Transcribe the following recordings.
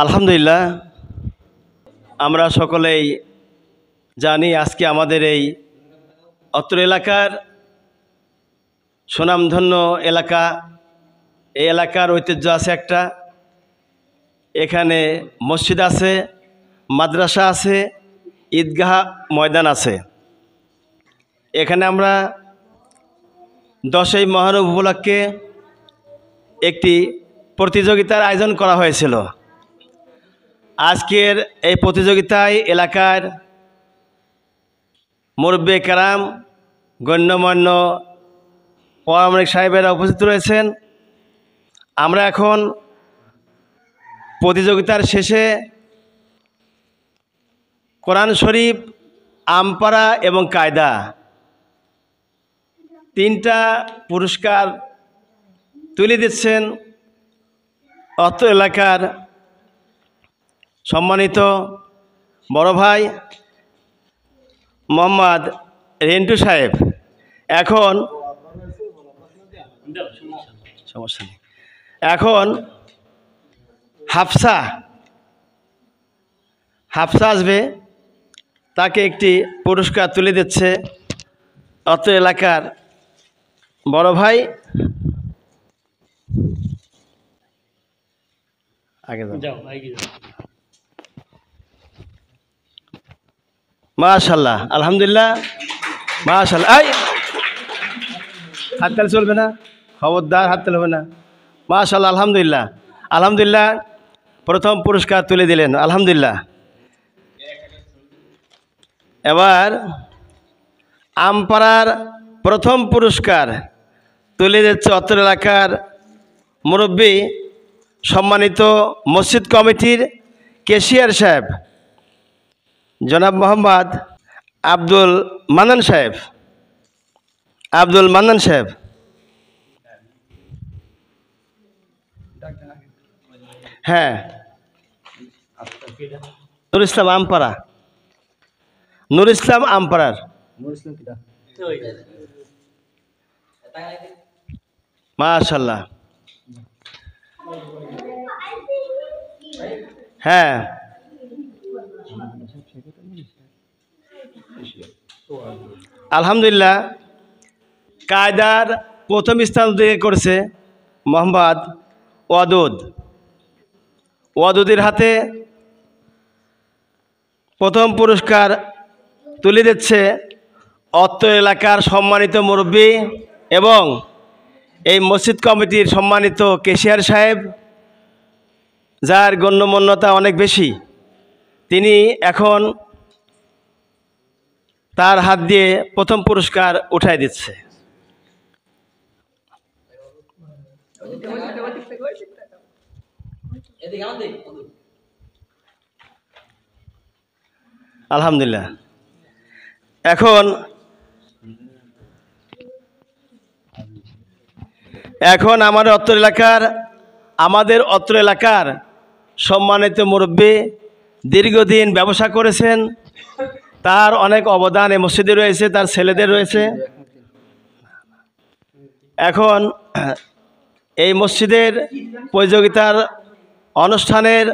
আলহামদুলিল্লাহ, আমরা সকলেই জানি আজকে আমাদের এই অত্র এলাকার সুনামধন্য এলাকা। এই এলাকার ঐতিহ্য আছে একটা, এখানে মসজিদ আছে, মাদ্রাসা আছে, ঈদগাহ ময়দান আছে। এখানে আমরা 10ই মহরম উপলক্ষে একটি প্রতিযোগিতার আয়োজন করা হয়েছিল। আজকের এই প্রতিযোগিতায় এলাকার মুরব্বি কেরাম, গণ্যমান্য পরামর্শক সাহেবেরা উপস্থিত রয়েছেন। আমরা এখন প্রতিযোগিতার শেষে কোরআন শরীফ, আমপারা এবং কায়দা 3টা পুরস্কার তুলে দিচ্ছেন অত্র এলাকার সম্মানিত বড় ভাই মোহাম্মদ রেন্টু সাহেব। এখন সমস্যা নেই, এখন হাফসা আসবে, তাকে একটি পুরস্কার তুলে দিচ্ছে অত্র এলাকার বড় ভাই। আগে যাও। মাশাআল্লাহ, আলহামদুলিল্লাহ, মাশাআল্লাহ। এই হাততালি চলবে না, খবরদার হাততালি হবে না। মাশাআল্লাহ, আলহামদুলিল্লাহ, আলহামদুলিল্লাহ, প্রথম পুরস্কার তুলে দিলেন, আলহামদুলিল্লাহ। এবার আমপাড়ার প্রথম পুরস্কার তুলে দিচ্ছে অত্র এলাকার মুরব্বী, সম্মানিত মসজিদ কমিটির ক্যাশিয়ার সাহেব জনাব মোহাম্মদ আব্দুল মান্নান সাহেব। হ্যাঁ, নুর ইসলাম আমপাড়া, নুর ইসলাম আমপাড়ার মাশাআল্লাহ। হ্যাঁ, আলহামদুলিল্লাহ, কায়দার প্রথম স্থান অধিকার করেছে মোহাম্মদ ওয়াদুদের হাতে প্রথম পুরস্কার তুলে দিচ্ছে অত্র এলাকার সম্মানিত মুরব্বী এবং এই মসজিদ কমিটির সম্মানিত ক্যাশিয়ার সাহেব, যার গণ্যমান্যতা অনেক বেশি। তিনি এখন তার হাত দিয়ে প্রথম পুরস্কার উঠাই দিচ্ছে। আলহামদুলিল্লাহ, এখন আমাদের অত্র এলাকার সম্মানিত মুরব্বী, দীর্ঘদিন ব্যবসা করেছেন, তার অনেক অবদান এই মসজিদে রয়েছে, তার ছেলেদের রয়েছে। এখন এই মসজিদের প্রতিযোগিতার অনুষ্ঠানের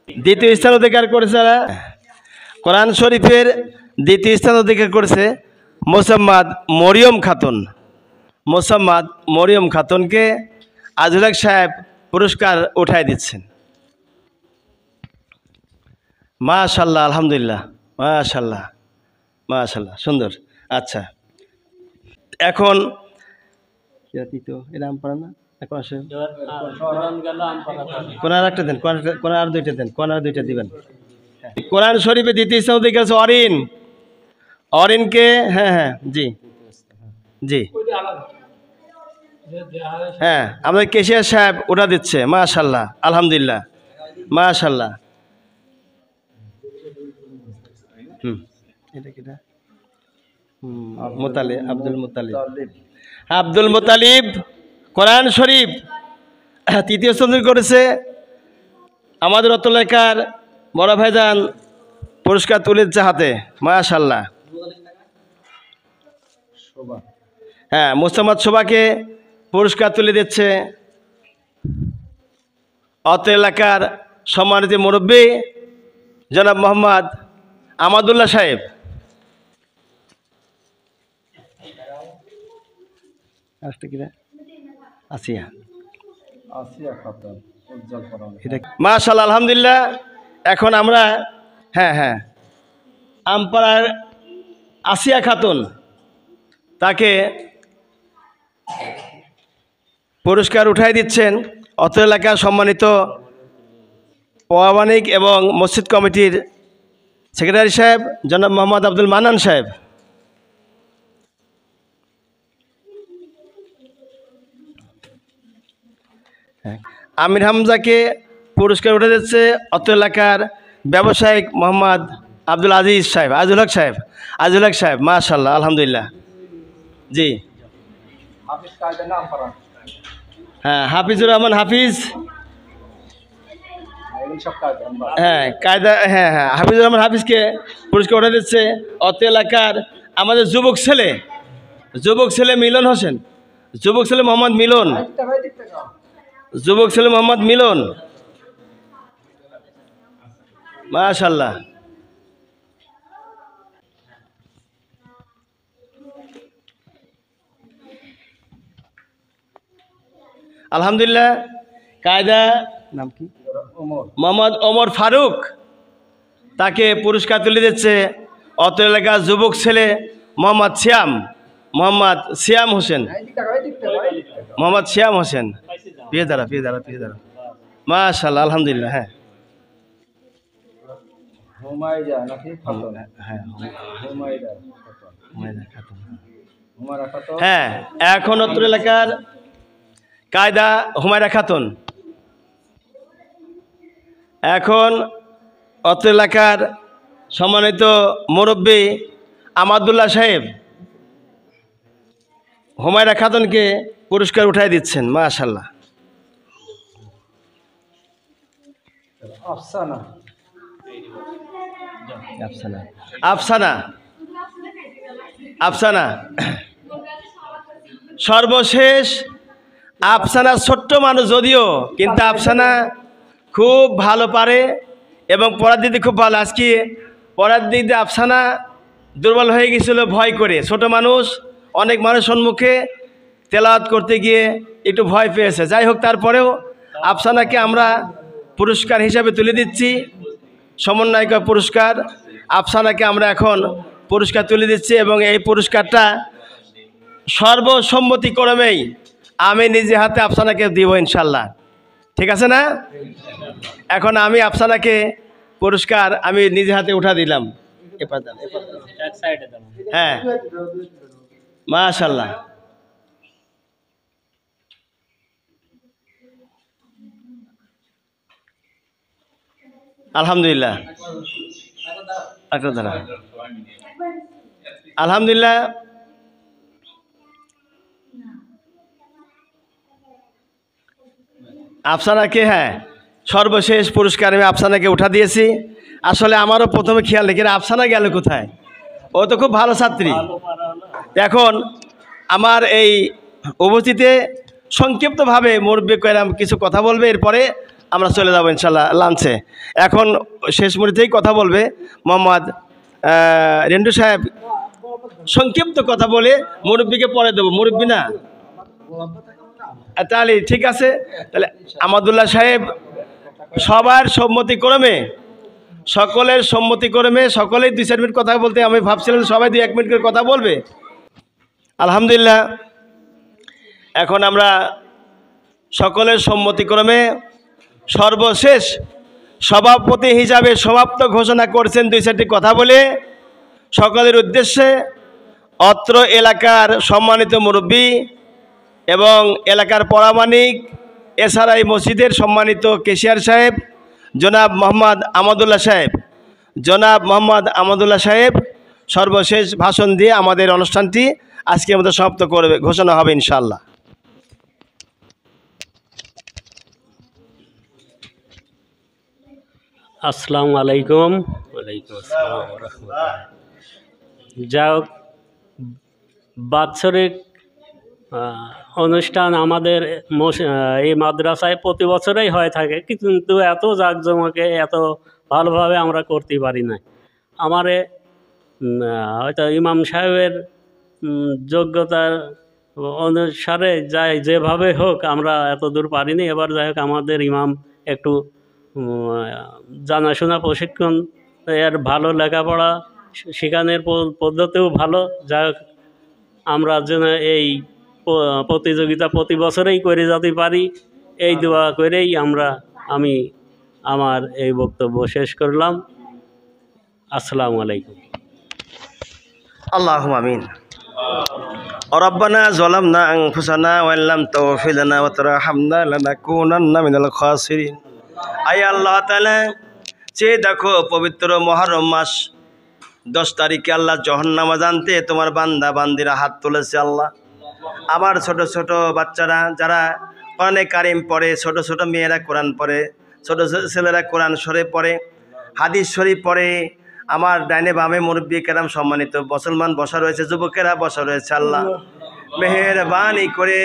দ্বিতীয় স্থান অধিকার করেছে, কোরআন শরীফের দ্বিতীয় স্থান অধিকার করেছে মোসাম্মদ মরিয়ম খাতুনকে আজুল হক সাহেব পুরস্কার উঠাই দিচ্ছেন। মাশাআল্লাহ, আলহামদুলিল্লাহ, মাশাআল্লাহ, মাশাআল্লাহ, সুন্দর। আচ্ছা, এখন কোন আর একটা দেন, কোন আর দুইটা দিবেন। কোরআন শরীফে দ্বিতীয় স্থান অধিকার আছে অরিনকে। হ্যাঁ, জি, হ্যাঁ, আমাদের ক্যাশিয়ার সাহেব ওটা দিচ্ছে। মাশাআল্লাহ, আলহামদুলিল্লাহ, মাশাআল্লাহ। আব্দুল মুতালিব কোরআন শরীফ তৃতীয় স্থান করেছে। আমাদের অত্র এলাকার বড় ভাইজান পুরস্কার তুলে দিচ্ছে হাতে, মাশাআল্লাহ। হ্যাঁ, মোসাম্মদ শোভাকে পুরস্কার তুলে দিচ্ছে অত্র এলাকার সম্মানিত মুরব্বী জনাব মোহাম্মদ আমাদুল্লাহ সাহেব। মাশাআল্লাহ, আলহামদুলিল্লাহ। এখন আমরা আমপাড়ার আসিয়া খাতুন, তাকে পুরস্কার উঠাই দিচ্ছেন অত্র এলাকার সম্মানিত পৌরমানিক এবং মসজিদ কমিটির সেক্রেটারি সাহেব জনাব মোহাম্মদ আব্দুল মান্নান সাহেব। আমির হামজাকে পুরস্কার উঠে দিচ্ছে অত্র এলাকার ব্যবসায়িক মোহাম্মদ আব্দুল আজিজ সাহেব, আজিজুল হক সাহেব। মাশাআল্লাহ, আলহামদুলিল্লাহ। জি, হাফিজুর রহমান হাফিজ, কায়দা, হাফিজুর রহমান হাফিজকে পুরস্কার উঠে দিচ্ছে অত্র এলাকার আমাদের যুবক ছেলে মিলন হোসেন, যুবক ছেলে মোহাম্মদ মিলন। মাশাআল্লাহ। আলহামদুলিল্লাহ। কায়দা নাম কি? মোহাম্মদ ওমর ফারুক, তাকে পুরস্কার তুলে দিচ্ছে অত্র এলাকার যুবক ছেলে মোহাম্মদ সিয়াম হোসেন। পিয়ে দাঁড়া। মাশাআল্লাহ, আলহামদুলিল্লাহ। এখন অত্র এলাকার কায়দা হুমায়রা খাতুন। এখন অত্র এলাকার সম্মানিত মুরব্বী আমাদুল্লাহ সাহেব হুমায়রা খাতুনকে পুরস্কার উঠাই দিচ্ছেন। মাশাআল্লাহ। আফসানা সর্বশেষ। আফসানা ছোট্ট মানুষ যদিও, কিন্তু আফসানা খুব ভালো পারে এবং পড়ার দিকে খুব ভালো। আজকে পড়ার দিক দিয়ে আফসানা দুর্বল হয়ে গেছিল ভয় করে, ছোট মানুষ, অনেক মানুষ সম্মুখে তেলাওয়াত করতে গিয়ে একটু ভয় পেয়েছে। যাই হোক, তারপরেও আফসানাকে আমরা পুরস্কার হিসাবে তুলে দিচ্ছি, সমন্বয়ক পুরস্কার। আফসানাকে আমরা এখন পুরস্কার তুলে দিচ্ছি এবং এই পুরস্কারটা সর্বসম্মতিক্রমেই আমি নিজে হাতে আফসানাকে দিব ইনশাল্লাহ। ঠিক আছে না? এখন আমি আফসানাকে পুরস্কার আমি নিজে হাতে উঠা দিলাম। হ্যাঁ, মাশাআল্লাহ। আলহামদুলিল্লাহ, আলহামদুলিল্লাহ। আফসানাকে সর্বশেষ পুরস্কার আমি আফসানাকে উঠা দিয়েছি। আসলে আমারও প্রথমে খেয়াল রেখে আফসানা গেল কোথায়, ও তো খুব ভালো ছাত্রী। এখন আমার এই উপস্থিতিতে সংক্ষিপ্তভাবে মুরব্বি কইরাম কিছু কথা বলবে, এরপরে আমরা চলে যাব ইনশাল্লাহ লাঞ্চে। এখন শেষ মুহূর্তেই কথা বলবে মোহাম্মদ রেন্টু সাহেব। সংক্ষিপ্ত কথা বলে মুরব্বিকে পরে দেবো। মুরব্বি না, তাহলে ঠিক আছে। তাহলে আমাদুল্লাহ সাহেব সকলের সম্মতিক্রমে সকলেই 2-4 মিনিট কথা বলতে, আমি ভাবছিলাম সবাই 2-1 মিনিট করে কথা বলবে। আলহামদুলিল্লাহ। এখন আমরা সকলের সম্মতিক্রমে সর্বশেষ সভাপতি হিসাবে সমাপ্ত ঘোষণা করছেন 2-4টি কথা বলে সকলের উদ্দেশ্যে অত্র এলাকার সম্মানিত মুরব্বী এবং এলাকার পরামানিক, এছাড়া এই মসজিদের সম্মানিত কেশিয়ার সাহেব জনাব মোহাম্মদ আমাদুল্লাহ সাহেব সর্বশেষ ভাষণ দিয়ে আমাদের অনুষ্ঠানটি আজকের মতো সমাপ্ত করবে, ঘোষণা হবে ইনশাআল্লাহ। আসসালামু আলাইকুম। ওয়ালাইকুম আসসালাম ওয়া রাহমাতুল্লাহ। যাক, বাৎসরিক অনুষ্ঠান আমাদের এই মাদ্রাসায় প্রতি বছরেই হয়ে থাকে, কিন্তু এত জাঁকজমকে এত ভালোভাবে আমরা করতে পারি না। আমারে হয়তো ইমাম সাহেবের যোগ্যতার অনুসারে যাই, যেভাবে হোক আমরা এত দূর পারিনি। এবার যাই হোক আমাদের ইমাম একটু জানাশোনা প্রশিক্ষণ এর ভালো, লেখাপড়া শেখানোর পদ্ধতিও ভালো। যাই হোক আমরা যেন এই প্রতিযোগিতা প্রতি বছরেই করে যেতে পারি, এই দোয়া করেই আমি আমার এই বক্তব্য শেষ করলাম। আসসালামু আলাইকুম। আল্লাহুম্মা আমিন। রব্বানা যালামনা আনফুসানা ওয়া ইল্লাম তাগফির লানা ওয়া তারহামনা লানাকুনান্না মিনাল খাসিরিন। আয় আল্লাহ তাআলা, যে দেখো পবিত্র মুহররম মাস 10 তারিখে আল্লাহ জহন্নামা জানতে তোমার বান্দা বান্দিরা হাত তুলেছে। আল্লাহ, আমার ছোট ছোট বাচ্চারা যারা কোরআনে কারিম পড়ে, ছোট ছোট মেয়েরা কোরআন পড়ে, ছোট ছোট ছেলেরা কোরআন শরীফ পড়ে, হাদিস শরীফ পড়ে, আমার ডাইনে বামে মুরব্বী কেরাম সম্মানিত মুসলমান বসা রয়েছে, যুবকেরা বসা রয়েছে। আল্লাহ মেহেরবানি করে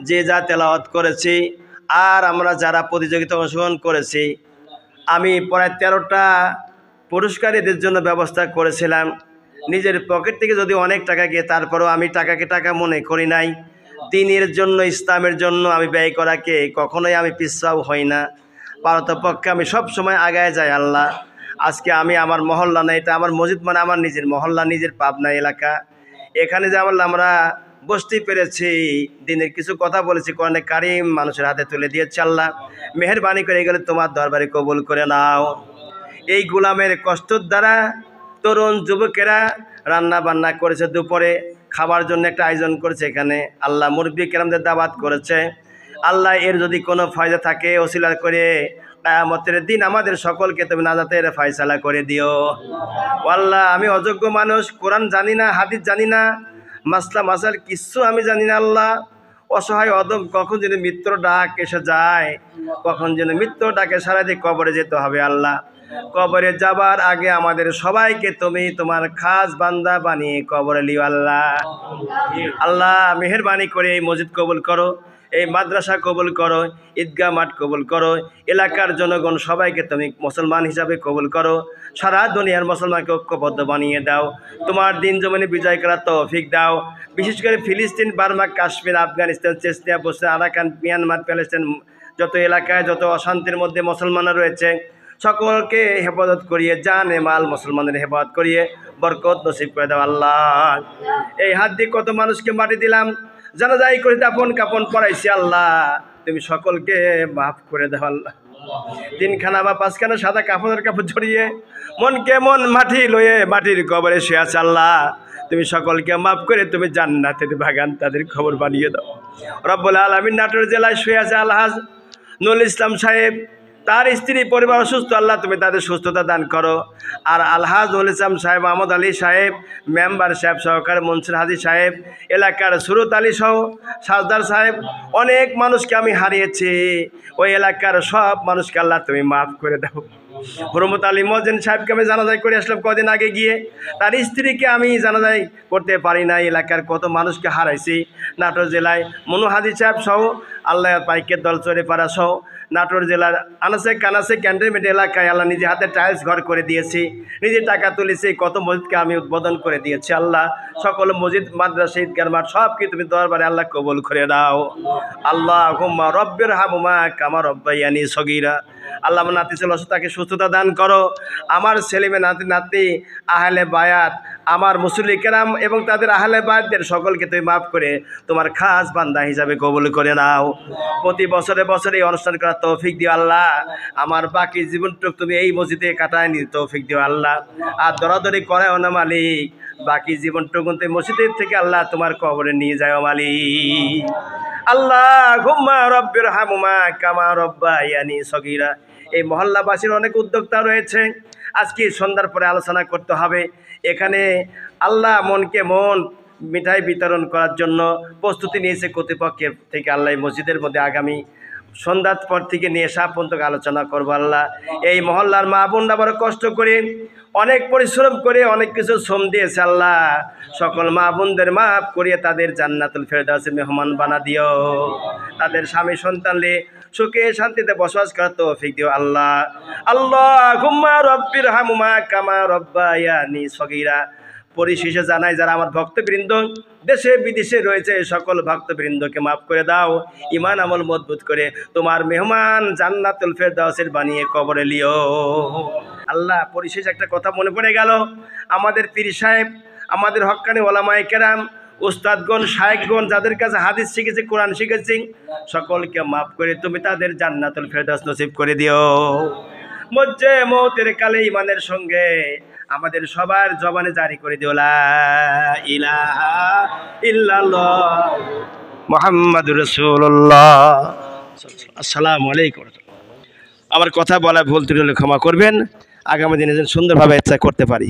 যে যা তেলাওয়াত করেছি আর আমরা যারা প্রতিযোগিতা অংশগ্রহণ করেছি, আমি প্রায় 13টা পুরস্কার এদের জন্য ব্যবস্থা করেছিলাম। নিজের পকেট থেকে যদি অনেক টাকা গিয়ে, তারপরেও আমি টাকাকে টাকা মনে করি নাই। দ্বীনের জন্য, ইসলামের জন্য আমি ব্যয় করাকে কখনোই আমি পিছাও হই না, পারতপক্ষে আমি সব সময় আগায় যাই। আল্লাহ, আজকে আমি আমার মহল্লা না, এটা আমার মসজিদ, মানে আমার নিজের মহল্লা, নিজের পাবনা এলাকা, এখানে যে আমরা বসতে পেরেছি, দিনের কিছু কথা বলেছি, কোরআনে কারিম মানুষের হাতে তুলে দিয়েছে। আল্লাহ মেহেরবানি করে এগুলো তোমার দরবারে কবুল করে নাও। এই গোলামের কষ্টর দ্বারা তরুণ যুবকেরা রান্না বান্না করেছে, দুপুরে খাবার জন্য একটা আয়োজন করেছে এখানে। আল্লাহ মুরব্বী কেরামদের দাওয়াত করেছে। আল্লাহ এর যদি কোনো ফায়দা থাকে ওসিলা করে কিয়ামতের দিন আমাদের সকলকে তুমি নাজাতের ফয়সালা করে দিও। আল্লাহ, আমি অযোগ্য মানুষ, কোরআন জানি না, হাদিস জানি না, মাসলা মাসাল কিচ্ছু আমি জানি না। আল্লাহ, অসহায় অদম, কখন যেন মৃত্যুর ডাক এসে যায়, কখন যেন মৃত্যুর ডাকে সারা দিয়ে কবরে যেতে হবে। আল্লাহ, কবরে যাবার আগে আমাদের সবাইকে তুমি তোমার খাস বান্দা বানিয়ে কবরে লিও। আল্লাহ, আল্লাহ মেহেরবানি করে এই মসজিদ কবুল করো, এই মাদ্রাসা কবুল করো, ঈদগাহ মাঠ কবুল করো, এলাকার জনগণ সবাইকে তুমি মুসলমান হিসাবে কবুল করো, সারা দুনিয়ার মুসলমানকে ঐক্যবদ্ধ বানিয়ে দাও, তোমার দিন জমিনে বিজয় করার তৌফিক দাও। বিশেষ করে ফিলিস্তিন, বার্মা, কাশ্মীর, আফগানিস্তান, চেচনিয়া, বসরা, আরাকান, মিয়ানমার, প্যালেস্টাইন, যত এলাকায় যত অশান্তির মধ্যে মুসলমানরা রয়েছে, সকলকে হেফাজত করিয়ে, জানে মাল মুসলমানদের হেফাজত করিয়ে বরকত নসিব করে দাও। আল্লাহ, এই হাত দিয়ে কত মানুষকে মাটি দিলাম, জানাজাই করে দাফন কাপন পড়াইছি। আল্লাহ, তুমি সকলকে মাফ করে দাও। আল্লাহ, 3খানা বা 5খানা সাদা কাপড়ের কাপড় জড়িয়ে মনকে মন মাটি লয়ে মাটির কবরে শুয়ে আছে। আল্লাহ, তুমি সকলকে মাফ করে তুমি জান্নাতের বাগান তাদের খবর বানিয়ে দাও। রব্বুল আলামিন নাটোর জেলায় শুয়ে আছে আলহাজ নুরুল ইসলাম সাহেব, তার স্ত্রী পরিবার অসুস্থ। আল্লাহ, তুমি তাদের সুস্থতা দান করো। আর আলহাজ নুরুল ইসলাম সাহেব, আহমদ আলী সাহেব, মেম্বার সাহেব, সহকারী মনসুর হাজি সাহেব, এলাকার সুরত আলী সহ সাজদার সাহেব, অনেক মানুষকে আমি হারিয়েছি। ওই এলাকার সব মানুষকে আল্লাহ তুমি মাফ করে দাও। হরমত আলী মহজেন সাহেবকে আমি জানাজাই করে আসলাম কদিন আগে গিয়ে, তার স্ত্রীকে আমি জানাজাই করতে পারি না। এলাকার কত মানুষকে হারাইছি। নাটোর জেলায় মনু হাজি সাহেব সহ, আল্লাহ পাইকের দল চরে পাড়া সহ নাটোর জেলার আনাসে কানাসে ক্যান্টনমেন্ট এলাকায় আল্লাহ নিজে হাতে টাইলস ঘর করে দিয়েছি, নিজে টাকা তুলেছি, কত মসজিদকে আমি উদ্বোধন করে দিয়েছি। আল্লাহ, সকল মসজিদ, মাদ্রাসা, ঈদগাহ মাঠ সব কি তুমি দরবারে আল্লাহ কবুল করে দাও। আল্লাহুম্মা রব্বির হামহুমা কামা রব্বায়ানি সগীরা। আল্লাহ, আমার নাতি ছিল তাকে সুস্থতা দান করো। আমার ছেলে মেয়ে, নাতি নাতনি, আহলে বায়াত, আমার মুসল্লি কেরাম এবং তাদের আহলে বায়াতদের সকলকে তুমি মাফ করে তোমার খাস বান্দা হিসাবে কবুল করে নাও। প্রতি বছরে বছরে এই অনুষ্ঠান করার তৌফিক দিও। আল্লাহ, আমার বাকি জীবনটুক তুমি এই মসজিদে কাটায় নিতে তৌফিক দিও। আল্লাহ, আর দরাদরি করাও না মালিক, বাকি জীবনটুকু তুমি মসজিদের থেকে আল্লাহ তোমার কবরে নিয়ে যাও মালিক। আল্লাহুম্মা রব্বির হামহুমা কামা রব্বায়ানি সগীরা। এই মহল্লাবাসীর অনেক উদ্যোক্তা রয়েছে, আজকে সন্ধ্যার পরে আলোচনা করতে হবে। এখানে আল্লাহ মনকে মন মিঠাই বিতরণ করার জন্য প্রস্তুতি নিয়েছে কর্তৃপক্ষের থেকে। আল্লাহ মসজিদের মধ্যে আগামী সন্ধ্যার পর থেকে নিয়ে এসা পর্যন্ত আলোচনা করবো আল্লাহ। এই মহল্লার মা বোনরা বড় কষ্ট করে অনেক পরিশ্রম করে অনেক কিছু শ্রম দিয়েছে আল্লাহ। সকল মা বোনদের মাফ করিয়ে তাদের জান্নাতুল ফেরদাউসে মেহমান বানা দিও। তাদের স্বামী সন্তান নিয়ে সুখে শান্তিতে বসবাস করার তৌফিক দিও আল্লাহ। আল্লাহুম্মা রাব্বির হামহুমা কামা রাব্বায়ানি সগীরা। পরিশেষে জানাই, যারা আমার ভক্তবৃন্দ দেশে বিদেশে রয়েছে সকল ভক্তবৃন্দকে মাফ করে দাও, ইমান আমল মজবুত করে তোমার মেহমান জান্নাতুল ফেরদাউসের বানিয়ে কবরে লিও আল্লাহ। পরিশেষে একটা কথা মনে পড়ে গেল, আমাদের পীর সাহেব, আমাদের হক্কানি ওলামায়ে কেরাম, উস্তাদগণ, শায়েখগণ যাদের কাছে হাদিস শিখেছে, কোরআন শিখেছি, সকলকে মাফ করে তুমি তাদের জান্নাতুল ফেরদাউস নসিব করে দিও। মজ্জে মৌতের কালে ইমানের সঙ্গে আমাদের সবার জবানে জারি করে দিও লা ইলাহা ইল্লাল্লাহ মুহাম্মাদুর রাসূলুল্লাহ। আসসালামু আলাইকুম। আমার কথা বলা ভুল ত্রুটি হলে ক্ষমা করবেন, আগামী দিনে যেন সুন্দরভাবে ইচ্ছা করতে পারি।